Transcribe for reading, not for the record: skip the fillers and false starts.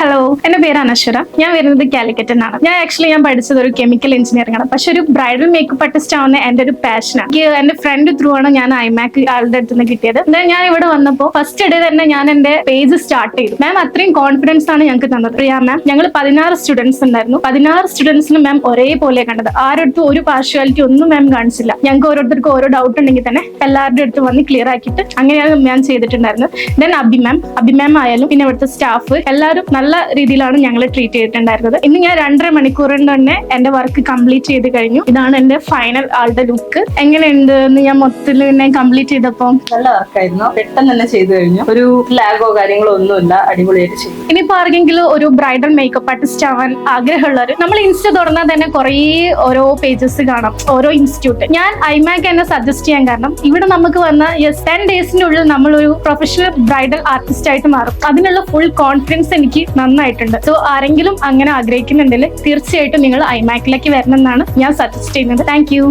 Hello, എന്റെ പേര് അനശ്വര. ഞാൻ വരുന്നത് കാലിക്കറ്റിൽ നിന്നാണ്. ഞാൻ പഠിച്ചത് ഒരു കെമിക്കൽ എഞ്ചിനീയറിംഗ് ആണ്. പക്ഷെ ഒരു ബ്രൈഡൽ മേക്കപ്പ് ആർട്ടിസ്റ്റ് ആവുന്ന എന്റെ ഒരു പാഷനാണ്. എന്റെ ഫ്രണ്ട് ത്രൂ ആണ് ഞാൻ ഐമാക്ക് ആളുടെ അടുത്ത് നിന്ന് കിട്ടിയത്. ഞാൻ ഇവിടെ വന്നപ്പോൾ ഫസ്റ്റ് ഡേ തന്നെ ഞാൻ എന്റെ പേജ് സ്റ്റാർട്ട് ചെയ്തു. മാം അത്രയും കോൺഫിഡൻസ് ആണ് ഞങ്ങൾക്ക് തന്നത്. പ്രിയ മാം, ഞങ്ങൾ 16 സ്റ്റുഡൻസ് ഉണ്ടായിരുന്നു. 16 സ്റ്റുഡൻസിനും മാം ഒരേപോലെ കണ്ടത്. ആരുടെ ഒരു പാർഷ്വാലിറ്റി ഒന്നും മാം കാണിച്ചില്ല. ഞങ്ങൾക്ക് ഓരോരുത്തർക്കും ഓരോ ഡൗട്ട് ഉണ്ടെങ്കിൽ തന്നെ എല്ലാവരുടെ അടുത്ത് വന്ന് ക്ലിയർ ആക്കിയിട്ട് അങ്ങനെയാണ് ഞാൻ ചെയ്തിട്ടുണ്ടായിരുന്നത്. ദെൻ അബി മാം ആയാലും പിന്നെ ഇവിടുത്തെ സ്റ്റാഫ് എല്ലാവരും നല്ല രീതിയിലാണ് ഞങ്ങൾ ട്രീറ്റ് ചെയ്തിട്ടുണ്ടായിരുന്നത്. ഇന്ന് ഞാൻ 2.5 മണിക്കൂറിന് തന്നെ എന്റെ വർക്ക് കംപ്ലീറ്റ് ചെയ്ത് കഴിഞ്ഞു. ഇതാണ് എന്റെ ഫൈനൽ ആളുടെ ലുക്ക്. എങ്ങനെയുണ്ട് എന്ന് ഞാൻ മൊത്തത്തിൽ തന്നെ കംപ്ലീറ്റ് ചെയ്തപ്പോ നല്ല വർക്കായിരുന്നു. പെട്ടെന്ന് തന്നെ ചെയ്തു കഴിഞ്ഞു. ഒരു ലാഗോ കാര്യങ്ങളോ ഒന്നുമില്ല, അടിപൊളിയായിട്ട് ചെയ്തു. ഇനിയിപ്പോ ആർക്കെങ്കിലും ഒരു ബ്രൈഡൽ മേക്കപ്പ് ആർട്ടിസ്റ്റ് ആവാൻ ആഗ്രഹമുള്ളവർ നമ്മൾ ഇൻസ്റ്റ തുറന്നാൽ തന്നെ കുറേ ഓരോ പേജസ് കാണാം, ഓരോ ഇൻസ്റ്റിറ്റ്യൂട്ട്. ഞാൻ ഐമാക്ക് എന്നെ സജസ്റ്റ് ചെയ്യാൻ കാരണം ഇവിടെ നമുക്ക് വന്ന 10 ഡേയ്സിനുള്ളിൽ നമ്മളൊരു പ്രൊഫഷണൽ ബ്രൈഡൽ ആർട്ടിസ്റ്റ് ആയിട്ട് മാറും. അതിനുള്ള ഫുൾ കോൺഫിഡൻസ് എനിക്ക് നന്നായിട്ടുണ്ട്. സോ ആരെങ്കിലും അങ്ങനെ ആഗ്രഹിക്കുന്നുണ്ടെങ്കിൽ തീർച്ചയായിട്ടും നിങ്ങൾ ഐമാക്കിലേക്ക് വരണം എന്നാണ് ഞാൻ സജസ്റ്റ് ചെയ്യുന്നത്. Thank you.